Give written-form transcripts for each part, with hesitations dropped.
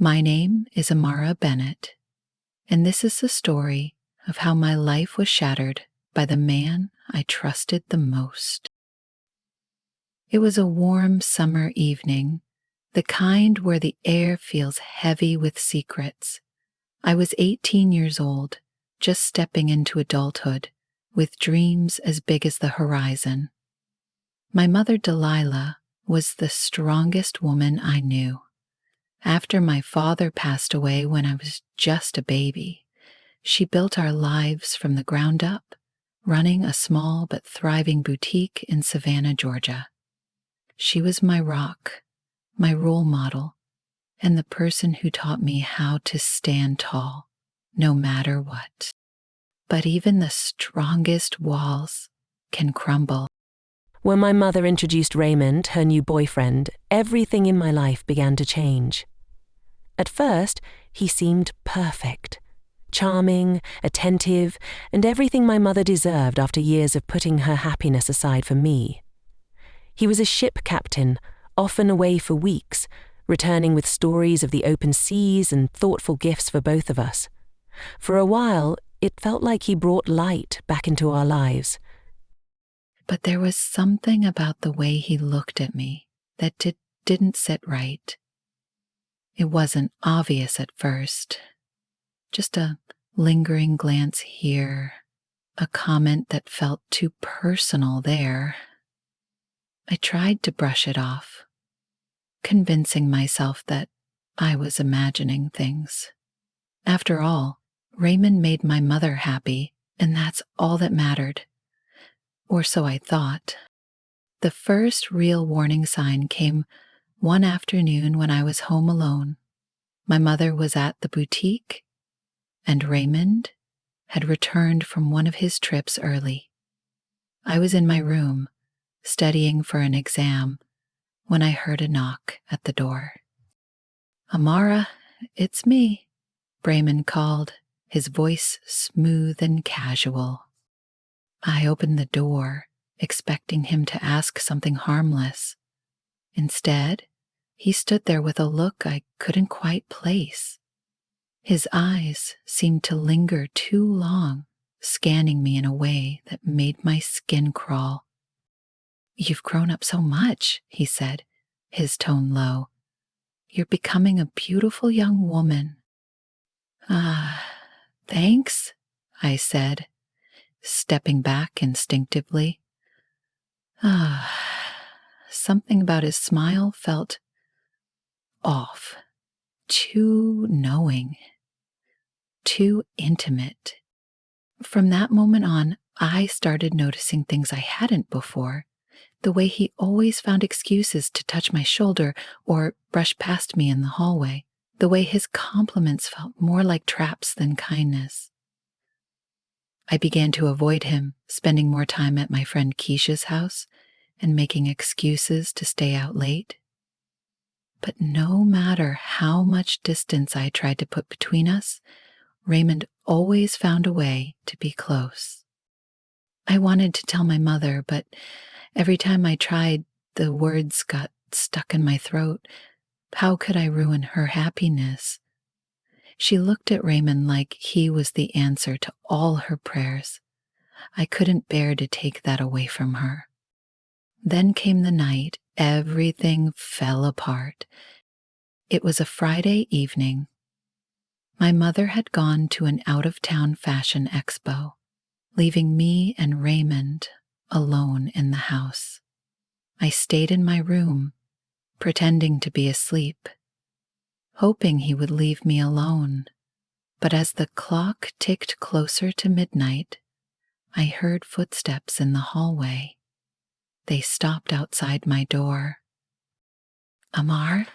My name is Amara Bennett, and this is the story of how my life was shattered by the man I trusted the most. It was a warm summer evening, the kind where the air feels heavy with secrets. I was 18 years old, just stepping into adulthood, with dreams as big as the horizon. My mother, Delilah, was the strongest woman I knew. After my father passed away when I was just a baby, she built our lives from the ground up, running a small but thriving boutique in Savannah, Georgia. She was my rock, my role model, and the person who taught me how to stand tall, no matter what. But even the strongest walls can crumble. When my mother introduced Raymond, her new boyfriend, everything in my life began to change. At first, he seemed perfect. Charming, attentive, and everything my mother deserved after years of putting her happiness aside for me. He was a ship captain, often away for weeks, returning with stories of the open seas and thoughtful gifts for both of us. For a while, it felt like he brought light back into our lives. But there was something about the way he looked at me that didn't sit right. It wasn't obvious at first. Just a lingering glance here, a comment that felt too personal there. I tried to brush it off, convincing myself that I was imagining things. After all, Raymond made my mother happy, and that's all that mattered. Or so I thought. The first real warning sign came one afternoon when I was home alone. My mother was at the boutique, and Raymond had returned from one of his trips early. I was in my room, studying for an exam, when I heard a knock at the door. "Amara, it's me," Raymond called, his voice smooth and casual. I opened the door, expecting him to ask something harmless. Instead, he stood there with a look I couldn't quite place. His eyes seemed to linger too long, scanning me in a way that made my skin crawl. "You've grown up so much," he said, his tone low. "You're becoming a beautiful young woman." "Ah, thanks," I said, stepping back instinctively. Something about his smile felt off, too knowing, too intimate. From that moment on, I started noticing things I hadn't before. The way he always found excuses to touch my shoulder or brush past me in the hallway. The way his compliments felt more like traps than kindness. I began to avoid him, spending more time at my friend Keisha's house and making excuses to stay out late. But no matter how much distance I tried to put between us, Raymond always found a way to be close. I wanted to tell my mother, but every time I tried, the words got stuck in my throat. How could I ruin her happiness? She looked at Raymond like he was the answer to all her prayers. I couldn't bear to take that away from her. Then came the night everything fell apart. It was a Friday evening. My mother had gone to an out-of-town fashion expo, leaving me and Raymond alone in the house. I stayed in my room, pretending to be asleep, hoping he would leave me alone. But as the clock ticked closer to midnight, I heard footsteps in the hallway. They stopped outside my door. "Amar?"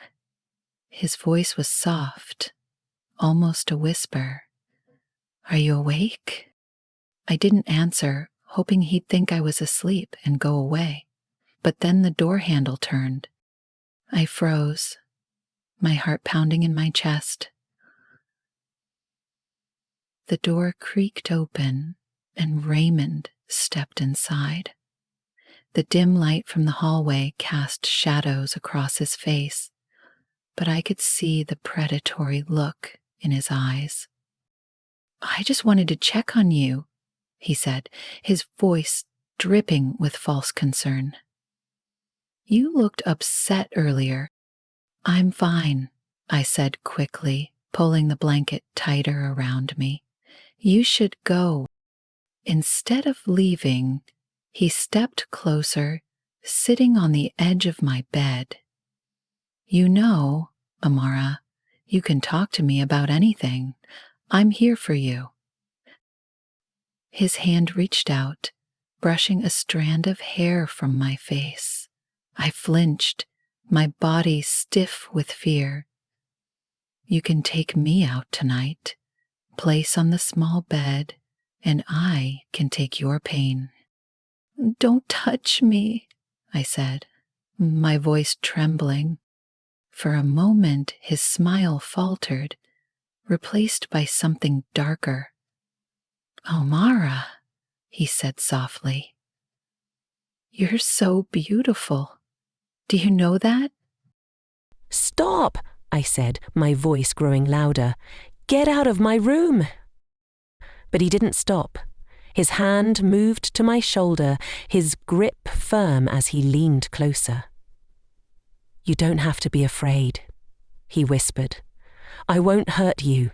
His voice was soft, almost a whisper. "Are you awake?" I didn't answer, hoping he'd think I was asleep and go away. But then the door handle turned. I froze, my heart pounding in my chest. The door creaked open, and Raymond stepped inside. The dim light from the hallway cast shadows across his face. but I could see the predatory look in his eyes. "I just wanted to check on you," he said, his voice dripping with false concern. "You looked upset earlier." "I'm fine," I said quickly, pulling the blanket tighter around me. "You should go." Instead of leaving, he stepped closer, sitting on the edge of my bed. "You know, Amara, you can talk to me about anything. I'm here for you." His hand reached out, brushing a strand of hair from my face. I flinched, my body stiff with fear. "You can take me out tonight, place on the small bed, and I can take your pain." "Don't touch me," I said, my voice trembling. For a moment, his smile faltered, replaced by something darker. "Amara," he said softly, "you're so beautiful. Do you know that?" "Stop," I said, my voice growing louder. "Get out of my room." But he didn't stop. His hand moved to my shoulder, his grip firm as he leaned closer. "You don't have to be afraid," he whispered. "I won't hurt you."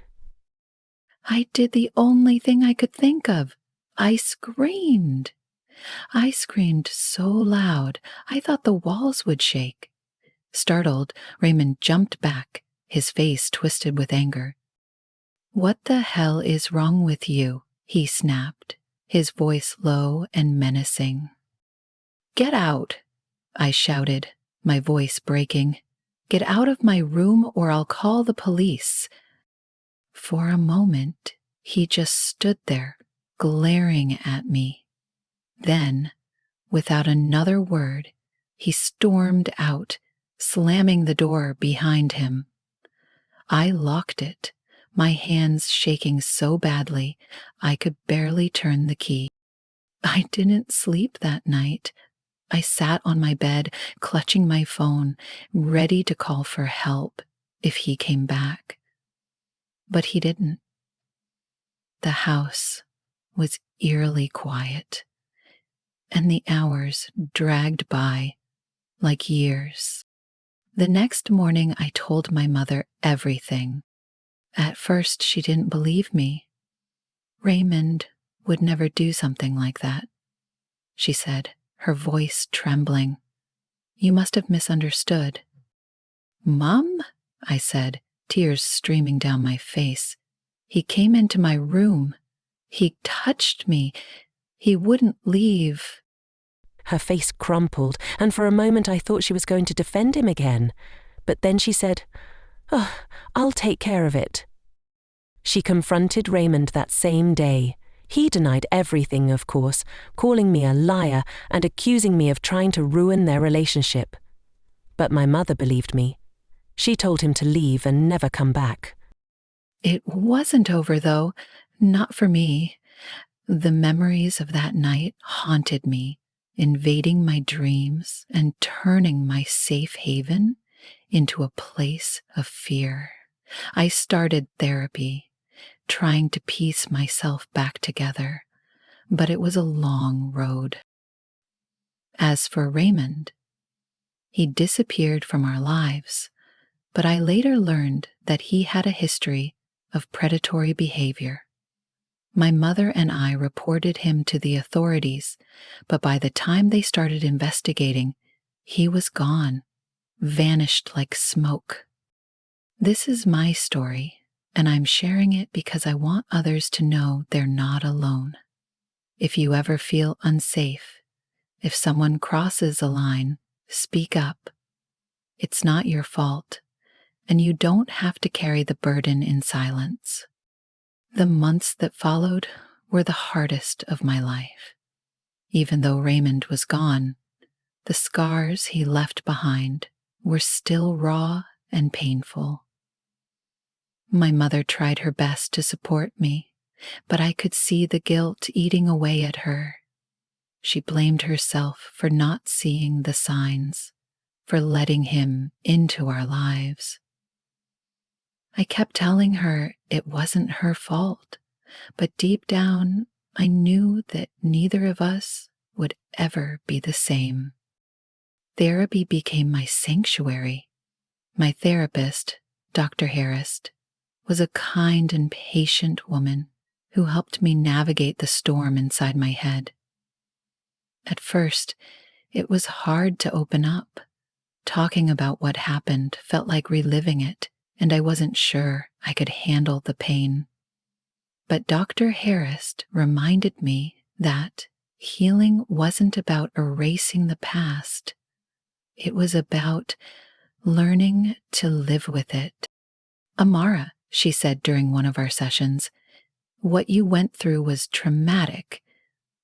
I did the only thing I could think of. I screamed. I screamed so loud I thought the walls would shake. Startled, Raymond jumped back, his face twisted with anger. "What the hell is wrong with you?" he snapped, his voice low and menacing. "Get out," I shouted, my voice breaking. "Get out of my room or I'll call the police." For a moment, he just stood there, glaring at me. Then, without another word, he stormed out, slamming the door behind him. I locked it, my hands shaking so badly I could barely turn the key. I didn't sleep that night. I sat on my bed, clutching my phone, ready to call for help if he came back. But he didn't. The house was eerily quiet, and the hours dragged by like years. The next morning, I told my mother everything. At first, she didn't believe me. "Raymond would never do something like that," she said, her voice trembling. "You must have misunderstood." "Mom," I said, tears streaming down my face. "He came into my room. He touched me. He wouldn't leave." Her face crumpled, and for a moment I thought she was going to defend him again. But then she said, "Oh, I'll take care of it." She confronted Raymond that same day. He denied everything, of course, calling me a liar and accusing me of trying to ruin their relationship. But my mother believed me. She told him to leave and never come back. It wasn't over, though, not for me. The memories of that night haunted me, invading my dreams and turning my safe haven into a place of fear. I started therapy, trying to piece myself back together, but it was a long road. As for Raymond, he disappeared from our lives, but I later learned that he had a history of predatory behavior. My mother and I reported him to the authorities, but by the time they started investigating, he was gone, vanished like smoke. This is my story, and I'm sharing it because I want others to know they're not alone. If you ever feel unsafe, if someone crosses a line, speak up. It's not your fault, and you don't have to carry the burden in silence. The months that followed were the hardest of my life. Even though Raymond was gone, the scars he left behind were still raw and painful. My mother tried her best to support me, but I could see the guilt eating away at her. She blamed herself for not seeing the signs, for letting him into our lives. I kept telling her it wasn't her fault, but deep down, I knew that neither of us would ever be the same. Therapy became my sanctuary. My therapist, Dr. Harris, was a kind and patient woman who helped me navigate the storm inside my head. At first, it was hard to open up. Talking about what happened felt like reliving it, and I wasn't sure I could handle the pain. But Dr. Harris reminded me that healing wasn't about erasing the past. It was about learning to live with it. Amara, she said during one of our sessions, what you went through was traumatic,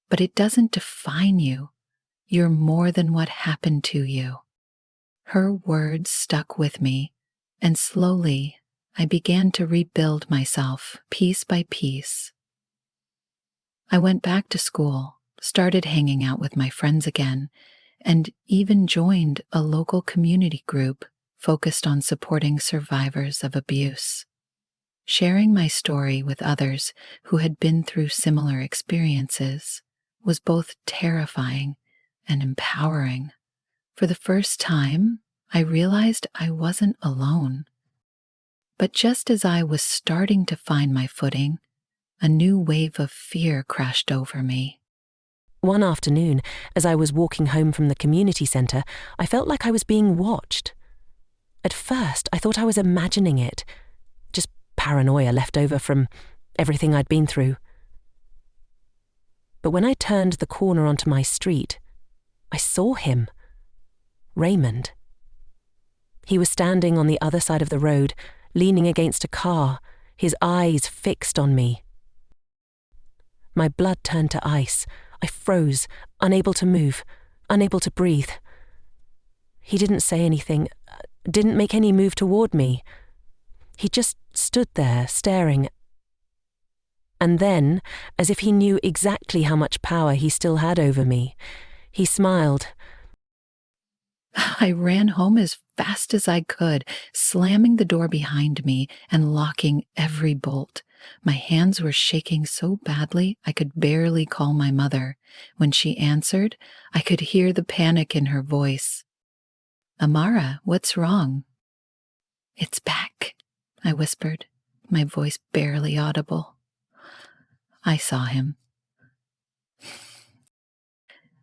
but it doesn't define you. You're more than what happened to you. Her words stuck with me, and slowly I began to rebuild myself piece by piece. I went back to school, started hanging out with my friends again, and even joined a local community group focused on supporting survivors of abuse. Sharing my story with others who had been through similar experiences was both terrifying and empowering. For the first time, I realized I wasn't alone. But just as I was starting to find my footing, a new wave of fear crashed over me. One afternoon, as I was walking home from the community centre, I felt like I was being watched. At first, I thought I was imagining it, just paranoia left over from everything I'd been through. But when I turned the corner onto my street, I saw him. Raymond. He was standing on the other side of the road, leaning against a car, his eyes fixed on me. My blood turned to ice. I froze, unable to move, unable to breathe. He didn't say anything, didn't make any move toward me. He just stood there, staring. And then, as if he knew exactly how much power he still had over me, he smiled. I ran home as fast as I could, slamming the door behind me and locking every bolt. My hands were shaking so badly I could barely call my mother. When she answered, I could hear the panic in her voice. "Amara, what's wrong?" "It's back," I whispered, my voice barely audible. I saw him.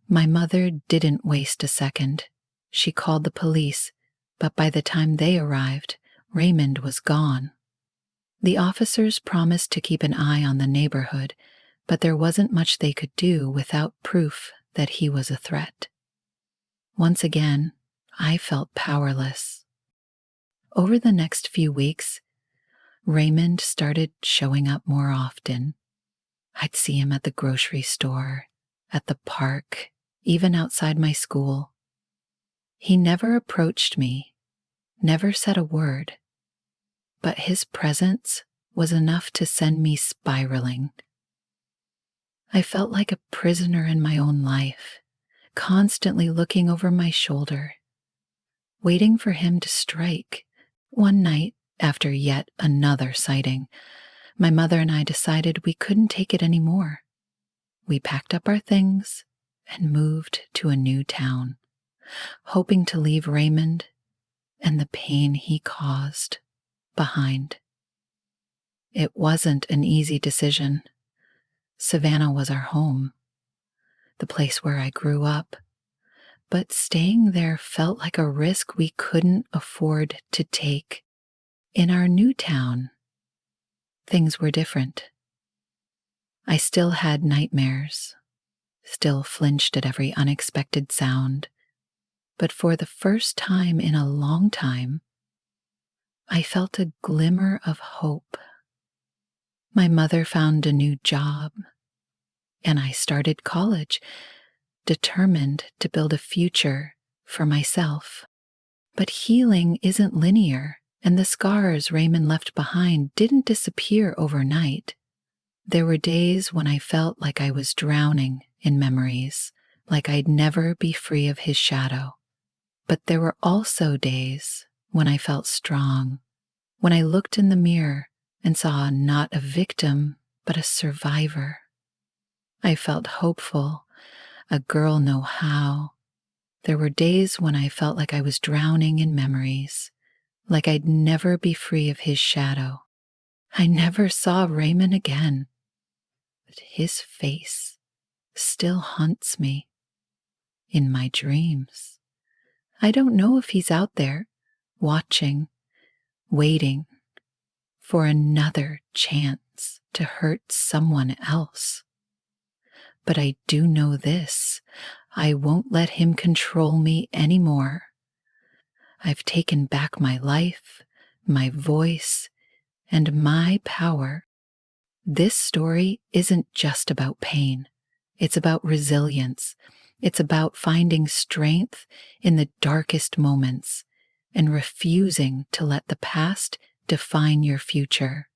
My mother didn't waste a second. She called the police, but by the time they arrived, Raymond was gone. The officers promised to keep an eye on the neighborhood, but there wasn't much they could do without proof that he was a threat. Once again, I felt powerless. Over the next few weeks, Raymond started showing up more often. I'd see him at the grocery store, at the park, even outside my school. He never approached me, never said a word, but his presence was enough to send me spiraling. I felt like a prisoner in my own life, constantly looking over my shoulder, waiting for him to strike. One night, after yet another sighting, my mother and I decided we couldn't take it anymore. We packed up our things and moved to a new town, hoping to leave Raymond and the pain he caused behind. It wasn't an easy decision. Savannah was our home, the place where I grew up, but staying there felt like a risk we couldn't afford to take. In our new town, things were different. I still had nightmares, still flinched at every unexpected sound, but for the first time in a long time, I felt a glimmer of hope. My mother found a new job, and I started college, determined to build a future for myself. But healing isn't linear, and the scars Raymond left behind didn't disappear overnight. There were days when I felt like I was drowning in memories, like I'd never be free of his shadow. But there were also days when I felt strong, when I looked in the mirror and saw not a victim, but a survivor. I felt hopeful, a girl know how. There were days when I felt like I was drowning in memories, like I'd never be free of his shadow. I never saw Raymond again, but his face still haunts me in my dreams. I don't know if he's out there, watching, waiting for another chance to hurt someone else. But I do know this: I won't let him control me anymore. I've taken back my life, my voice, and my power. This story isn't just about pain. It's about resilience. It's about finding strength in the darkest moments and refusing to let the past define your future.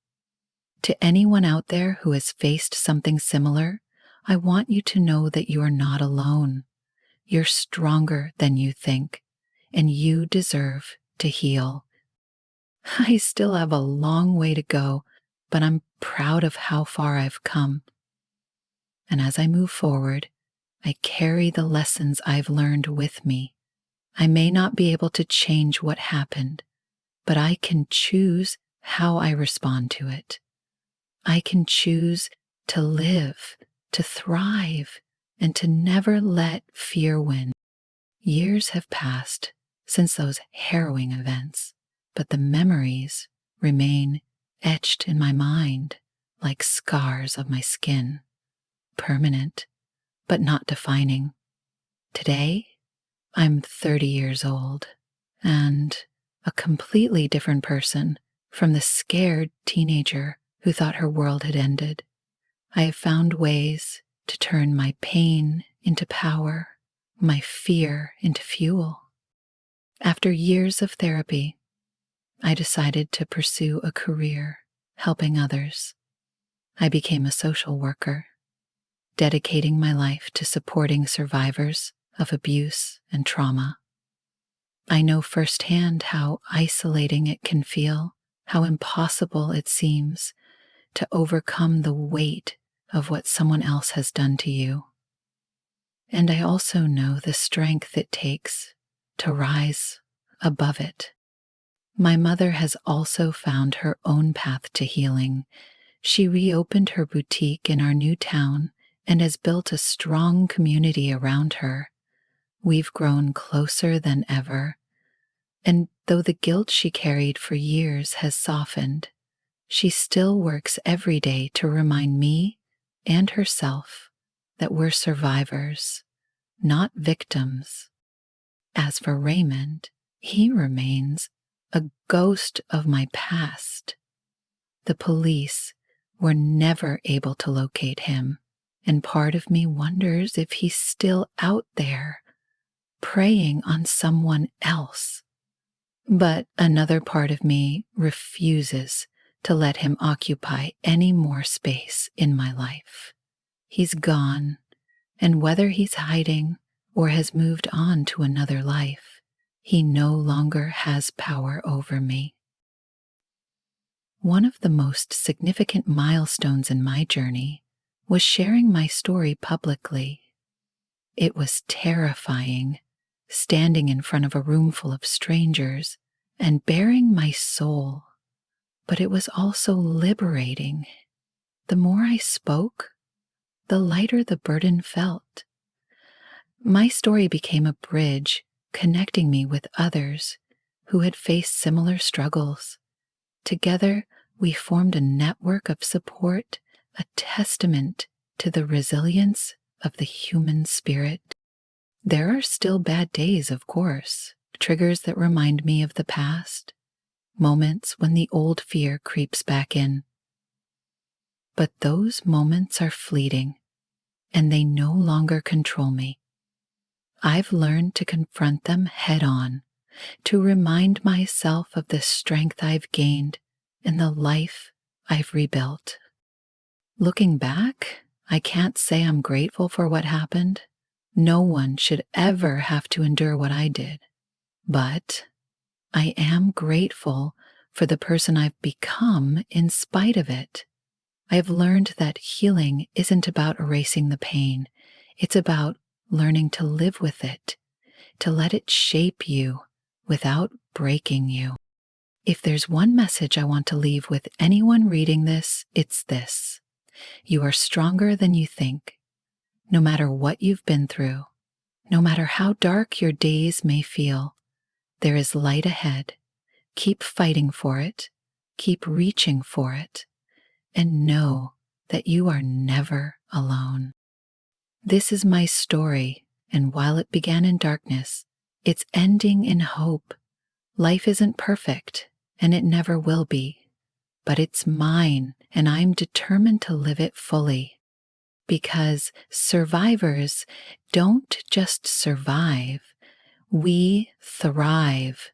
To anyone out there who has faced something similar, I want you to know that you are not alone. You're stronger than you think, and you deserve to heal. I still have a long way to go, but I'm proud of how far I've come. And as I move forward, I carry the lessons I've learned with me. I may not be able to change what happened, but I can choose how I respond to it. I can choose to live, to thrive, and to never let fear win. Years have passed since those harrowing events, but the memories remain etched in my mind like scars of my skin, permanent, but not defining. Today, I'm 30 years old and a completely different person from the scared teenager who thought her world had ended. I have found ways to turn my pain into power, my fear into fuel. After years of therapy, I decided to pursue a career helping others. I became a social worker, dedicating my life to supporting survivors of abuse and trauma. I know firsthand how isolating it can feel, how impossible it seems to overcome the weight of what someone else has done to you. And I also know the strength it takes to rise above it. My mother has also found her own path to healing. She reopened her boutique in our new town and has built a strong community around her. We've grown closer than ever. And though the guilt she carried for years has softened, she still works every day to remind me and herself that we're survivors, not victims. As for Raymond, he remains a ghost of my past. The police were never able to locate him, and part of me wonders if he's still out there, preying on someone else. But another part of me refuses to let him occupy any more space in my life. He's gone, and whether he's hiding or has moved on to another life, he no longer has power over me. One of the most significant milestones in my journey was sharing my story publicly. It was terrifying, standing in front of a room full of strangers and bearing my soul, but it was also liberating. The more I spoke, the lighter the burden felt. My story became a bridge connecting me with others who had faced similar struggles. Together, we formed a network of support, a testament to the resilience of the human spirit. There are still bad days, of course, triggers that remind me of the past, moments when the old fear creeps back in. But those moments are fleeting, and they no longer control me. I've learned to confront them head on, to remind myself of the strength I've gained and the life I've rebuilt. Looking back, I can't say I'm grateful for what happened. No one should ever have to endure what I did. But I am grateful for the person I've become in spite of it. I have learned that healing isn't about erasing the pain. It's about learning to live with it, to let it shape you without breaking you. If there's one message I want to leave with anyone reading this, it's this. You are stronger than you think. No matter what you've been through, no matter how dark your days may feel, there is light ahead. Keep fighting for it, keep reaching for it, and know that you are never alone. This is my story, and while it began in darkness, it's ending in hope. Life isn't perfect, and it never will be, but it's mine, and I'm determined to live it fully. Because survivors don't just survive, we thrive.